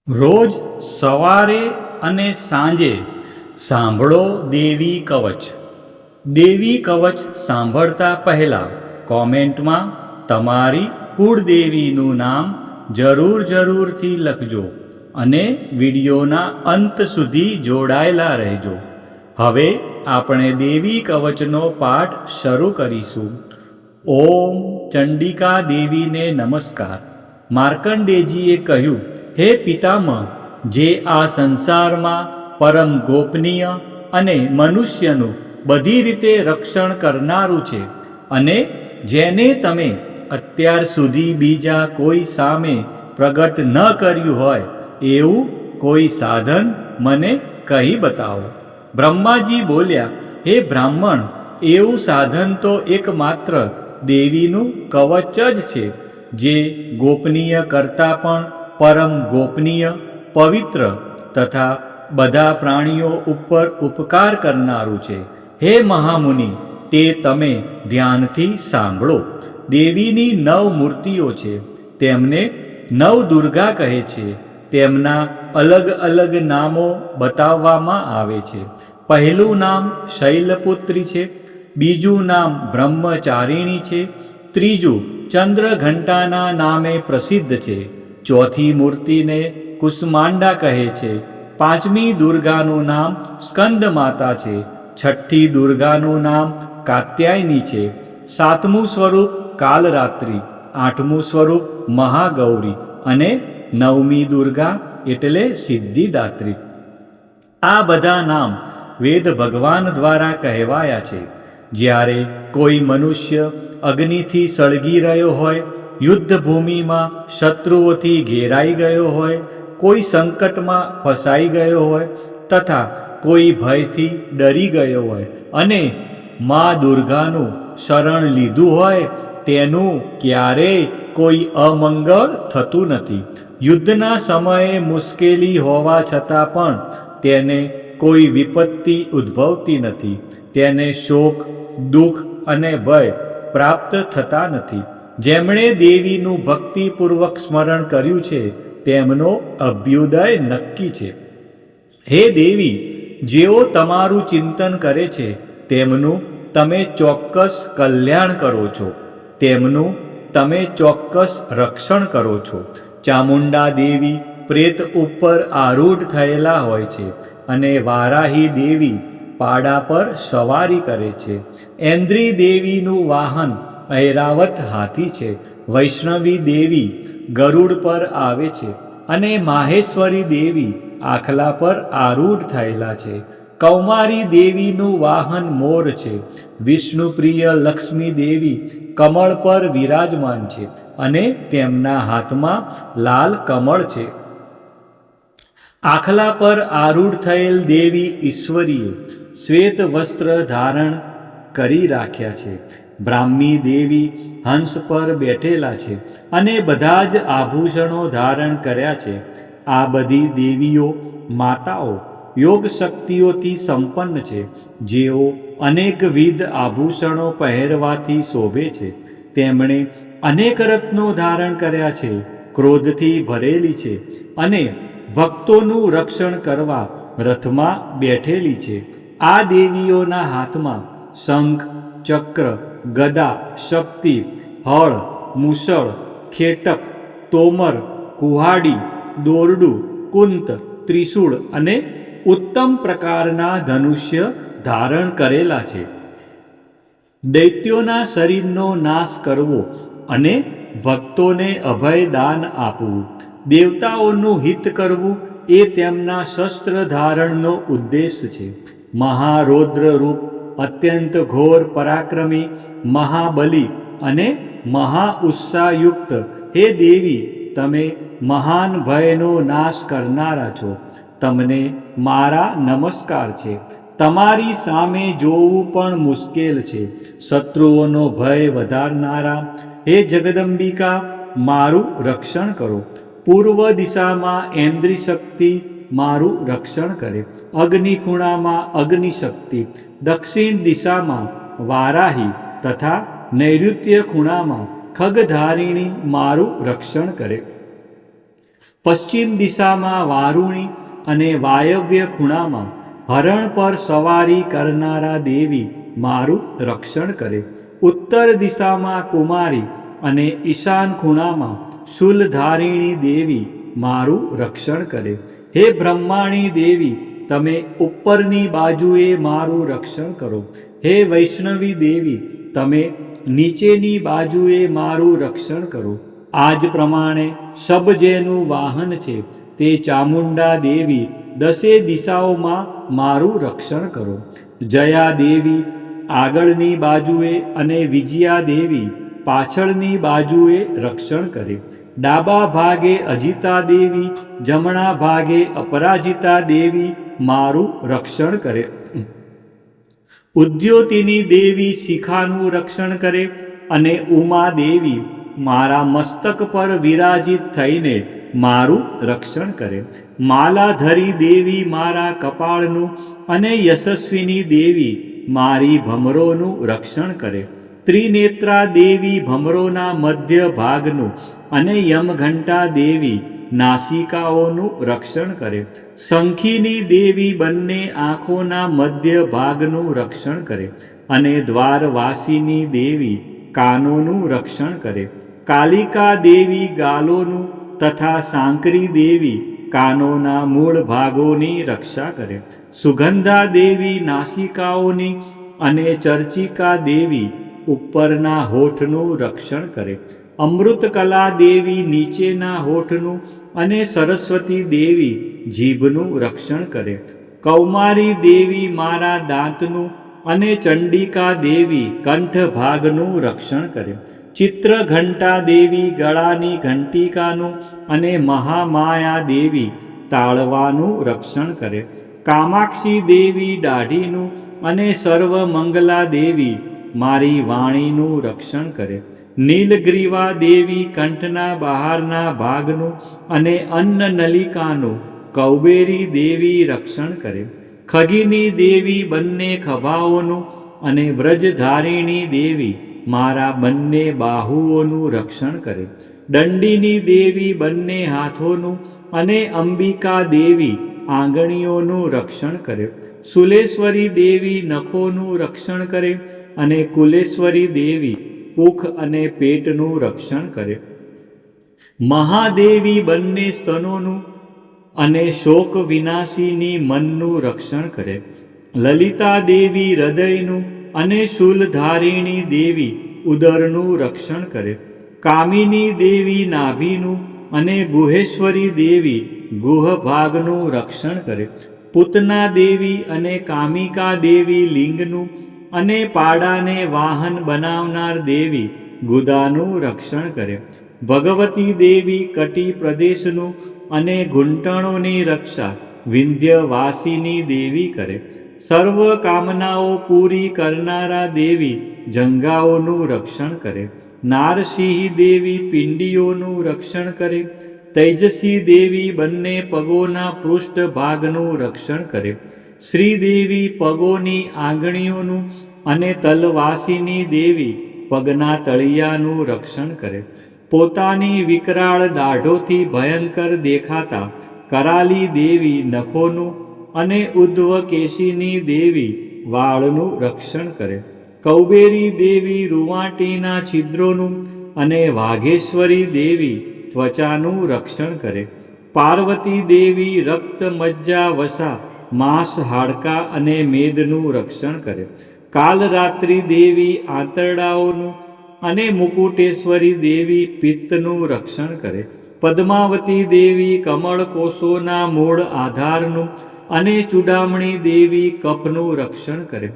રોજ સવારે અને સાંજે સાંભળો દેવી કવચ. દેવી કવચ સાંભળતા પહેલાં કોમેન્ટમાં તમારી કુળદેવીનું નામ જરૂરથી લખજો અને વિડીયોના અંત સુધી જોડાયેલા રહેજો. હવે આપણે દેવી કવચનો પાઠ શરૂ કરીશું. ઓમ ચંડિકા દેવીને નમસ્કાર. માર્કંડેયજીએ કહ્યું, હે પિતામહ, જે આ સંસારમાં પરમ ગોપનીય અને મનુષ્યનું બધી રીતે રક્ષણ કરનારું છે અને જેને તમે અત્યાર સુધી બીજા કોઈ સામે પ્રગટ ન કર્યું હોય એવું કોઈ સાધન મને કહી બતાવો. બ્રહ્માજી બોલ્યા, હે બ્રાહ્મણ, એવું સાધન તો એકમાત્ર દેવીનું કવચ જ છે, જે ગોપનીય કરતાં પણ પરમ ગોપનીય, પવિત્ર તથા બધા પ્રાણીઓ ઉપર ઉપકાર કરનારું છે. હે મહામુનિ, તે તમે ધ્યાનથી સાંભળો. દેવીની 9 મૂર્તિઓ છે. તેમને નવદુર્ગા કહે છે. તેમના અલગ અલગ નામો બતાવવામાં આવે છે. પહેલું નામ શૈલપુત્રી છે, બીજું નામ બ્રહ્મચારિણી છે, ત્રીજું ચંદ્રઘંટાના નામે પ્રસિદ્ધ છે, ચોથી મૂર્તિને કુષ્માંડા કહે છે, પાંચમી દુર્ગાનું નામ સ્કંદ માતા છે, છઠ્ઠી દુર્ગાનું નામ કાત્યાયની છે, સાતમું સ્વરૂપ કાલરાત્રિ, આઠમું સ્વરૂપ મહાગૌરી અને નવમી દુર્ગા એટલે સિદ્ધિદાત્રી. આ બધા નામ વેદ ભગવાન દ્વારા કહેવાયા છે. જ્યારે કોઈ મનુષ્ય અગ્નિથી સળગી રહ્યો હોય, યુદ્ધ ભૂમિમાં શત્રુઓથી ઘેરાઈ ગયો હોય, કોઈ સંકટમાં ફસાઈ ગયો હોય તથા કોઈ ભયથી ડરી ગયો હોય અને મા દુર્ગાનું શરણ લીધું હોય, તેનું ક્યારેય કોઈ અમંગળ થતું નથી. યુદ્ધના સમયે મુશ્કેલી હોવા છતાં પણ તેને કોઈ વિપત્તિ ઉદ્ભવતી નથી. તેને શોક, દુઃખ અને ભય પ્રાપ્ત થતા નથી. જેમણે દેવીનું ભક્તિપૂર્વક સ્મરણ કર્યું છે તેમનો અભ્યુદય નક્કી છે. હે દેવી, જેઓ તમારું ચિંતન કરે છે તેમનું તમે ચોક્કસ કલ્યાણ કરો છો, તેમનું તમે ચોક્કસ રક્ષણ કરો છો. ચામુંડા દેવી પ્રેત ઉપર આરૂઢ થયેલા હોય છે અને વારાહી દેવી પાડા પર સવારી કરે છે. ઐન્દ્રી દેવીનું વાહન ઐરાવત હાથી છે. વૈષ્ણવી દેવી ગરુડ પર આવે છે અને માહેશ્વરી દેવી આખલા પર આરૂઢ થયેલા છે. કૌમારી દેવીનું વાહન મોર છે. વિષ્ણુપ્રિય લક્ષ્મી દેવી કમળ પર વિરાજમાન છે અને તેમના હાથમાં લાલ કમળ છે. આખલા પર આરૂઢ થયેલ દેવી ઈશ્વરીએ શ્વેત વસ્ત્ર ધારણ કરી રાખ્યા છે. બ્રાહ્મી દેવી હંસ પર બેઠેલા છે અને બધા જ આભૂષણો ધારણ કર્યા છે. આ બધી દેવીઓ માતાઓ યોગ શક્તિઓથી સંપન્ન છે, જેઓ અનેકવિધ આભૂષણો પહેરવાથી શોભે છે. તેમણે અનેક રત્નો ધારણ કર્યા છે, ક્રોધથી ભરેલી છે અને ભક્તોનું રક્ષણ કરવા રથમાં બેઠેલી છે. આ દેવીઓના હાથમાં શંખ, ચક્ર, ગદા, શક્તિ, હળ, મુસળ, ખેટક, તોમર, કુહાડી, દોરડું, કુંત, ત્રિશૂળ અને ઉત્તમ પ્રકારના ધનુષ્ય ધારણ કરેલા છે. દૈત્યોના શરીરનો નાશ કરવો અને ભક્તોને અભય દાન આપવું, દેવતાઓનું હિત કરવું એ તેમના શસ્ત્ર ધારણનો ઉદ્દેશ છે. મહારૌદ્ર રૂપ, અત્યંત ઘોર પરાક્રમી, મહાબલી અને મહાઉત્સાહયુક્ત હે દેવી, તમે મહાન ભયનો નાશ કરનારા છો. તમને મારા નમસ્કાર છે. તમારી સામે જોવું પણ મુશ્કેલ છે. શત્રુઓનો ભય વધારનારા હે જગદંબિકા, મારું રક્ષણ કરો. પૂર્વ દિશામાં ઐન્દ્રી શક્તિ મારું રક્ષણ કરે, અગ્નિ ખૂણામાં અગ્નિ શક્તિ, દક્ષિણ દિશામાં વારાહી તથા નૈઋત્ય ખૂણામાં ખગધારિણી મારું રક્ષણ કરે. પશ્ચિમ દિશામાં વારુણી અને વાયવ્ય ખૂણામાં હરણ પર સવારી કરનારા દેવી મારું રક્ષણ કરે. ઉત્તર દિશામાં કુમારી અને ઈશાન ખૂણામાં શૂલધારિણી દેવી મારું રક્ષણ કરે. હે બ્રહ્માણી દેવી, તમે ઉપરની બાજુએ મારું રક્ષણ કરો. હે વૈષ્ણવી દેવી, તમે નીચેની બાજુએ મારું રક્ષણ કરો. આ જ પ્રમાણે શબ જેનું વાહન છે તે ચામુંડા દેવી દસે દિશાઓમાં મારું રક્ષણ કરો. જયા દેવી આગળની બાજુએ અને વિજયા દેવી પાછળની બાજુએ રક્ષણ કરે. ડાબા ભાગે અજિતા દેવી, જમણા ભાગે અપરાજિતા દેવી મારું રક્ષણ કરે. ઉદ્યોતિની દેવી શિખાનું રક્ષણ કરે અને ઉમા દેવી મારા મસ્તક પર વિરાજિત થઈને મારું રક્ષણ કરે. માલાધરી દેવી મારા કપાળનું અને યશસ્વિની દેવી મારી ભમરોનું રક્ષણ કરે. ત્રિનેત્રા દેવી ભમરોના મધ્ય ભાગનું અને યમઘંટા દેવી નાસિકાઓનું રક્ષણ કરે. શંખીની દેવી બંને આંખોના મધ્ય ભાગનું રક્ષણ કરે અને દ્વારવાસીની દેવી કાનોનું રક્ષણ કરે. કાલિકા દેવી ગાલોનું તથા સાંકરી દેવી કાનોના મૂળ ભાગોની રક્ષા કરે. સુગંધા દેવી નાસિકાઓની અને ચર્ચિકા દેવી ઉપરના હોઠનું રક્ષણ કરે. અમૃતકલા દેવી નીચેના હોઠનું અને સરસ્વતી દેવી જીભનું રક્ષણ કરે. કૌમારી દેવી મારા દાંતનું અને ચંડિકા દેવી કંઠ ભાગનું રક્ષણ કરે. ચિત્રઘંટા દેવી ગળાની ઘંટિકાનું અને મહામાયા દેવી તાળવાનું રક્ષણ કરે. કામાક્ષી દેવી દાઢીનું અને સર્વમંગલા દેવી મારી વાણીનું રક્ષણ કરે. નીલગ્રીવા દેવી કંઠના બહારના ભાગનું અને અન્નનલિકાનું કૌબેરી દેવી રક્ષણ કરે. ખગીની દેવી બંને ખભાઓનું અને વ્રજધારિણી દેવી મારા બંને બાહુઓનું રક્ષણ કરે. દંડીની દેવી બંને હાથોનું અને અંબિકા દેવી આંગળીઓનું રક્ષણ કરે. સુલેશ્વરી દેવી નખોનું રક્ષણ કરે અને કુલેશ્વરી દેવી પુખ અને પેટનું રક્ષણ કરે. મહાદેવી બંને સ્તનોનું અને શોક વિનાશીની મનનું રક્ષણ કરે. લલિતા દેવી હૃદયનું અને શૂલધારિણી દેવી ઉદરનું રક્ષણ કરે. કામિની દેવી નાભીનું અને ગુહેશ્વરી દેવી ગુહ ભાગનું રક્ષણ કરે. પૂતના દેવી અને કામિકા દેવી લિંગનું અને પાડાને વાહન બનાવનાર દેવી ગુદાનું રક્ષણ કરે. ભગવતી દેવી કટી પ્રદેશનું અને ઘૂંટણોની રક્ષા વિંધ્યવાસીની દેવી કરે. સર્વ કામનાઓ પૂરી કરનારા દેવી જંઘાઓનું રક્ષણ કરે. નારસિંહ દેવી પિંડીઓનું રક્ષણ કરે. તૈજસી દેવી બંને પગોના પૃષ્ઠ ભાગનું રક્ષણ કરે. શ્રીદેવી પગોની આંગળીઓનું અને તલવાસીની દેવી પગના તળિયાનું રક્ષણ કરે. પોતાની વિકરાળ દાઢોથી ભયંકર દેખાતા કરાલી દેવી નખોનું અને ઉદ્ધવકેશીની દેવી વાળનું રક્ષણ કરે. કૌબેરી દેવી રૂવાટીના છિદ્રોનું અને વાઘેશ્વરી દેવી ત્વચાનું રક્ષણ કરે. પાર્વતી દેવી રક્ત મજ્જા વસા માંસ હાડકા અને મેદનું રક્ષણ કરે. કાલરાત્રિ દેવી આંતરડાઓનું અને મુકુટેશ્વરી દેવી પિત્તનું રક્ષણ કરે. પદ્માવતી દેવી કમળકોષોના મૂળ આધારનું અને ચૂડામણી દેવી કફનું રક્ષણ કરે.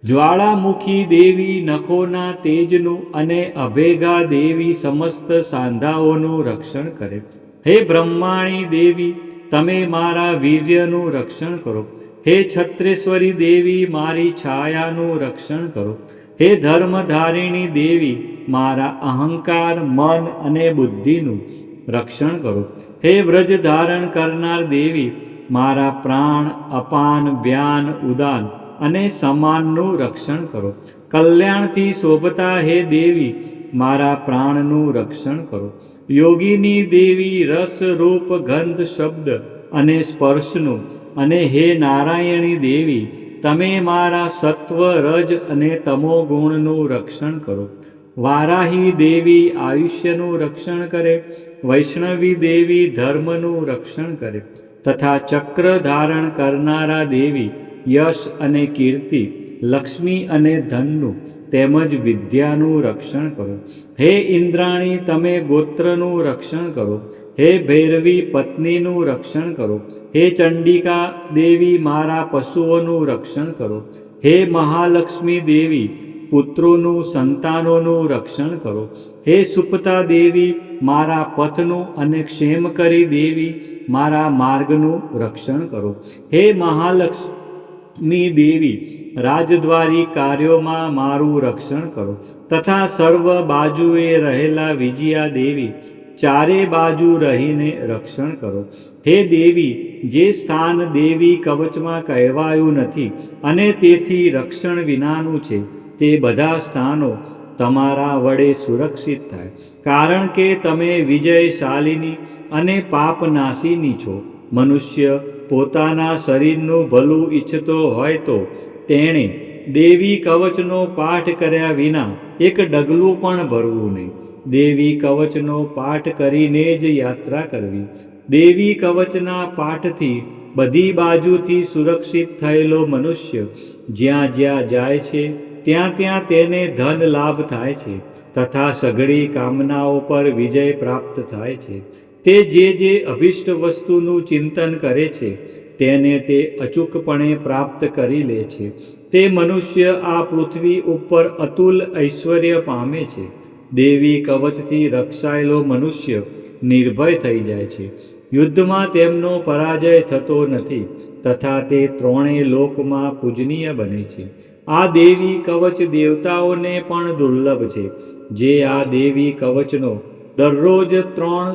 જ્વાળામુખી દેવી નખોના તેજનું અને અભેગા દેવી સમસ્ત સાંધાઓનું રક્ષણ કરે. હે બ્રહ્માણી દેવી, તમે મારા વીર્યનું રક્ષણ કરો. હે છત્રેશ્વરી દેવી, મારી છાયાનું રક્ષણ કરો. હે ધર્મધારિણી દેવી, મારા અહંકાર, મન અને બુદ્ધિનું રક્ષણ કરો. હે વ્રજ ધારણ કરનાર દેવી, મારા પ્રાણ, અપાન, વ્યાન, ઉદાન અને સમાનનું રક્ષણ કરો. કલ્યાણથી શોભતા હે દેવી, મારા પ્રાણનું રક્ષણ કરો. યોગીની દેવી રસ રૂપ ગંધ શબ્દ અને સ્પર્શનું, અને હે નારાયણી દેવી, તમે મારા સત્વ રજ અને તમો ગુણનું રક્ષણ કરો. વારાહી દેવી આયુષ્યનું રક્ષણ કરે, વૈષ્ણવી દેવી ધર્મનું રક્ષણ કરે, તથા ચક્ર ધારણ કરનારા દેવી યશ અને કીર્તિ, લક્ષ્મી અને ધનનું તેમજ વિદ્યાનું રક્ષણ કરો. હે ઇન્દ્રાણી, તમે ગોત્રનું રક્ષણ કરો. હે ભૈરવી, પત્નીનું રક્ષણ કરો. હે ચંડિકા દેવી, મારા પશુઓનું રક્ષણ કરો. હે મહાલક્ષ્મી દેવી, પુત્રોનું સંતાનોનું રક્ષણ કરો. હે સુપતા દેવી, મારા પથનું, અને ક્ષેમકરી દેવી, મારા માર્ગનું રક્ષણ કરો. હે મહાલક્ષ્મી દેવી, રાજદ્વારી કાર્યોમાં મારું રક્ષણ કરો. તથા સર્વ બાજુએ રહેલા વિજયા દેવી, ચારે બાજુ રહીને રક્ષણ કરો. હે દેવી, જે સ્થાન દેવી કવચમાં કહેવાયું નથી અને તેથી રક્ષણ વિનાનું છે, તે બધા સ્થાનો તમારા વડે સુરક્ષિત થાય. કારણ કે તમે વિજયશાલિની અને પાપનાશીની છો. મનુષ્ય પોતાના શરીરનું ભલું ઈચ્છતો હોય તો તેણે દેવી કવચનો પાઠ કર્યા વિના એક ડગલું પણ ભરવું નહીં. દેવી કવચનો પાઠ કરીને જ યાત્રા કરવી. દેવી કવચના પાઠથી બધી બાજુથી સુરક્ષિત થયેલો મનુષ્ય જ્યાં જ્યાં જાય છે ત્યાં ત્યાં તેને ધન લાભ થાય છે, તથા સઘળી કામનાઓ પર વિજય પ્રાપ્ત થાય છે. તે જે અભિષ્ટ વસ્તુનું ચિંતન કરે છે તેને તે અચૂકપણે પ્રાપ્ત કરી લે છે. તે મનુષ્ય આ પૃથ્વી ઉપર અતુલ ઐશ્વર્ય પામે છે. દેવી કવચથી રક્ષાયેલો મનુષ્ય નિર્ભય થઈ જાય છે. યુદ્ધમાં તેમનો પરાજય થતો નથી, તથા તે ત્રણેય લોકમાં પૂજનીય બને છે. આ દેવી કવચ દેવતાઓને પણ દુર્લભ છે. જે આ દેવી કવચનો દરરોજ 3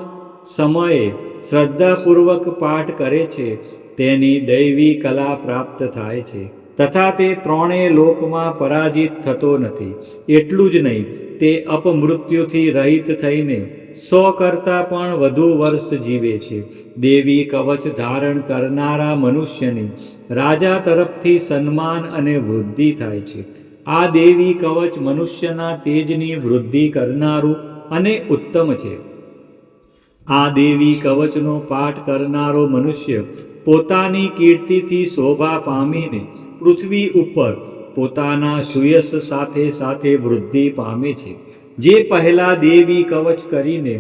સમયે શ્રદ્ધાપૂર્વક પાઠ કરે છે તેની દૈવી કલા પ્રાપ્ત થાય છે, તથા તે ત્રણેય લોકમાં પરાજિત થતો નથી. એટલું જ નહીં, તે અપમૃત્યુથી રહિત થઈને 100 કરતાં પણ વધુ વર્ષ જીવે છે. દેવી કવચ ધારણ કરનારા મનુષ્યની રાજા તરફથી સન્માન અને વૃદ્ધિ થાય છે. આ દેવી કવચ મનુષ્યના તેજની વૃદ્ધિ કરનારું અને ઉત્તમ છે. આ દેવી કવચનો પાઠ કરનારો મનુષ્ય પોતાની કીર્તિથી શોભા પામીને પૃથ્વી ઉપર પોતાના સુયશ સાથે સાથે વૃદ્ધિ પામે છે. જે પહેલા દેવી કવચ કરીને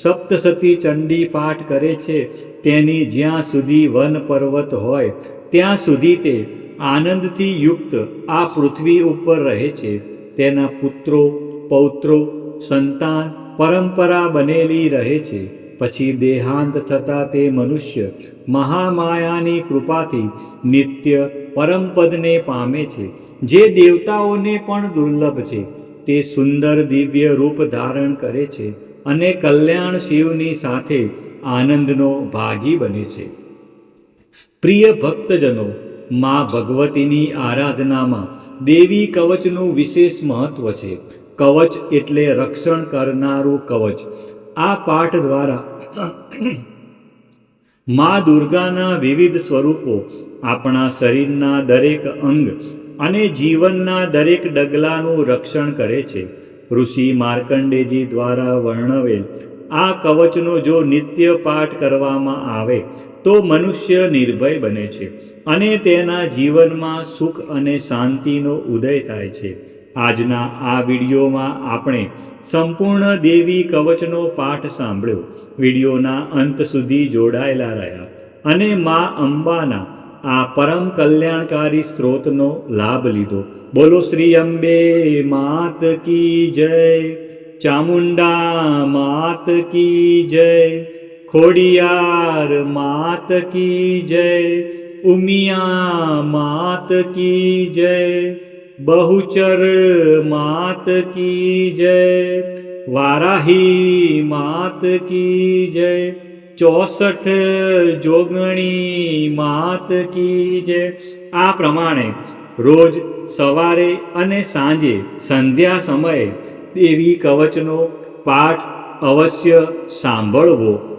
સપ્તસતી ચંડી પાઠ કરે છે તેની જ્યાં સુધી વન પર્વત હોય ત્યાં સુધી તે આનંદથી યુક્ત આ પૃથ્વી ઉપર રહે છે. તેના પુત્રો, પૌત્રો, સંતાન પરંપરા બનેલી રહે છે. પછી દેહાંત થતાં તે મનુષ્ય મહામાયાની કૃપાથી નિત્ય પરમપદને પામે છે, જે દેવતાઓને પણ દુર્લભ છે. તે સુંદર દિવ્ય રૂપ ધારણ કરે છે અને કલ્યાણ શિવની સાથે આનંદનો ભાગી બને છે. પ્રિય ભક્તજનો, મા ભગવતીની આરાધનામાં દેવી કવચનું વિશેષ મહત્વ છે. કવચ એટલે રક્ષણ કરનારું કવચ. આ પાઠ દ્વારા મા દુર્ગાના વિવિધ સ્વરૂપો આપણા શરીરના દરેક અંગ અને જીવનના દરેક ડગલાનું રક્ષણ કરે છે. ઋષિ માર્કંડેજી દ્વારા વર્ણવેલ આ કવચનો જો નિત્ય પાઠ કરવામાં આવે તો મનુષ્ય નિર્ભય બને છે અને તેના જીવનમાં સુખ અને શાંતિનો ઉદય થાય છે. આજના આ વિડીયોમાં આપણે સંપૂર્ણ દેવી કવચનો પાઠ સાંભળ્યો. વિડીયોના અંત સુધી જોડાયેલા રહ્યા અને મા અંબાના આ પરમ કલ્યાણકારી સ્ત્રોતનો લાભ લીધો. બોલો શ્રી અંબે માત કી જય, ચામુંડા માત કી જય, ખોડિયાર માત કી જય, ઉમિયા માત કી જય, બહુચર માત કી જય, વારાહી માત કી જય, 64 જોગણી માત કી જય. આ પ્રમાણે રોજ સવારે અને સાંજે સંધ્યા સમયે દેવી કવચનો પાઠ અવશ્ય સાંભળવો.